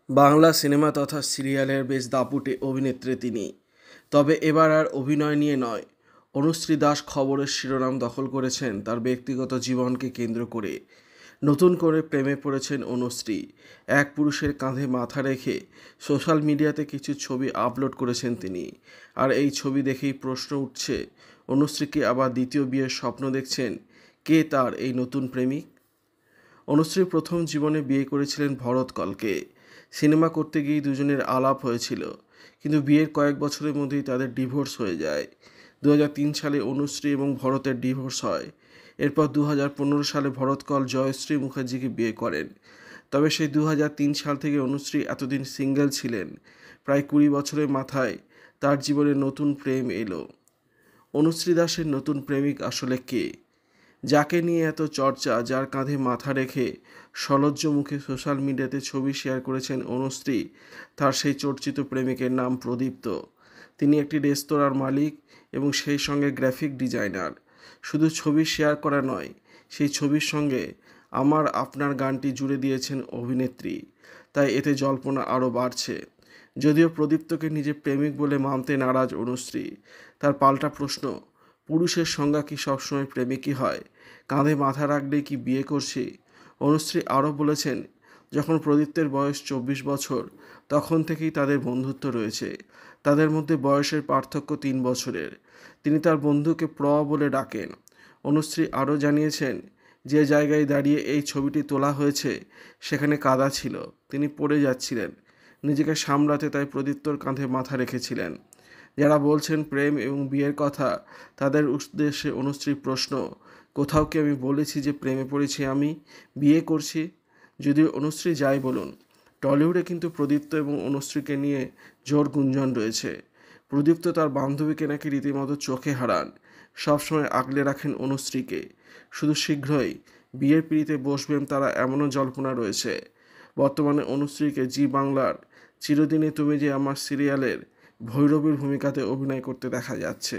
Bangla cinema তথা সিরিয়ালের বেশ দাপুটে অভিনেত্রী তিনি। তবে এবার আর অভিনয় নিয়ে নয়, অনুশ্রী দাস খবরের শিরোনাম দখল করেছেন তার ব্যক্তিগত জীবনকে কেন্দ্র করে। নতুন করে প্রেমে পড়েছেন অনুশ্রী। এক পুরুষের কাঁধে মাথা রেখে সোশ্যাল মিডিয়াতে কিছু ছবি আপলোড করেছেন তিনি। আর এই ছবি দেখেই প্রশ্ন উঠছে, অনুশ্রী কি আবার দ্বিতীয় বিয়ের স্বপ্ন দেখছেন? কে তার এই নতুন প্রেমিক? অনুশ্রী প্রথম জীবনে বিয়ে করেছিলেন ভরত কলকে। সিনেমা করতে গিয়েই দুজনের আলাপ হয়েছিল, কিন্তু বিয়ের কয়েক বছরের মধ্যেই তাদের ডিভোর্স হয়ে যায়। 2003 সালে অনুশ্রী এবং ভরতের ডিভোর্স হয়। এরপর 2015 সালে ভরত কল জয়শ্রী মুখার্জিকে বিয়ে করেন। তবে সেই 2003 সাল থেকে অনুশ্রী এতদিন সিঙ্গেল ছিলেন। প্রায় 20 বছরের মাথায় তার জীবনে নতুন প্রেম এলো। অনুশ্রী দাসের নতুন প্রেমিক আসলে কে? যাকে নিয়ে এত চর্চা, যার কাঁধে মাথা রেখে সলজ্জ মুখে সোশ্যাল মিডিয়াতে ছবি শেয়ার করেছেন অনুশ্রী, তার সেই চর্চিত প্রেমিকের নাম প্রদীপ্ত। তিনি একটি রেস্তোরাঁর মালিক এবং সেই সঙ্গে গ্রাফিক ডিজাইনার। শুধু ছবি শেয়ার করা নয়, সেই ছবির সঙ্গে আমার আপনার গানটি জুড়ে দিয়েছেন অভিনেত্রী। তাই এতে জল্পনা আরও বাড়ছে। যদিও প্রদীপ্তকে নিজের প্রেমিক বলে মানতে নারাজ অনুশ্রী, তার পাল্টা প্রশ্ন, পুরুষের সংজ্ঞা কি সবসময় প্রেমিকই হয়? কাঁধে মাথা রাখলেই কি বিয়ে করছি? অনুশ্রী আরও বলেছেন, যখন প্রদীপ্তের বয়স 24 বছর, তখন থেকেই তাদের বন্ধুত্ব রয়েছে। তাদের মধ্যে বয়সের পার্থক্য 3 বছরের। তিনি তার বন্ধুকে বলে ডাকেন। অনুশ্রী আরও জানিয়েছেন, যে জায়গায় দাঁড়িয়ে এই ছবিটি তোলা হয়েছে সেখানে কাদা ছিল, তিনি পড়ে যাচ্ছিলেন। নিজেকে সামলাতে তাই প্রদীপ্তর কাঁধে মাথা রেখেছিলেন। যারা বলছেন প্রেম এবং বিয়ের কথা, তাদের উদ্দেশ্যে অনুশ্রীর প্রশ্ন, কোথাও কি আমি বলেছি যে প্রেমে পড়েছি, আমি বিয়ে করছি? যদিও অনুশ্রী যাই বলুন, টলিউডে কিন্তু প্রদীপ্ত এবং অনুশ্রীকে নিয়ে জোর গুঞ্জন রয়েছে। প্রদীপ্ত তার বান্ধবীকে নাকি রীতিমতো চোখে হারান, সবসময় আগলে রাখেন অনুশ্রীকে। শুধু শীঘ্রই বিয়ের পিঁড়িতে বসবেন তারা, এমনও জল্পনা রয়েছে। বর্তমানে অনুশ্রীকে জি বাংলার চিরদিনই তুমি যে আমার সিরিয়ালের ভৈরবীর ভূমিকাতে অভিনয় করতে দেখা যাচ্ছে।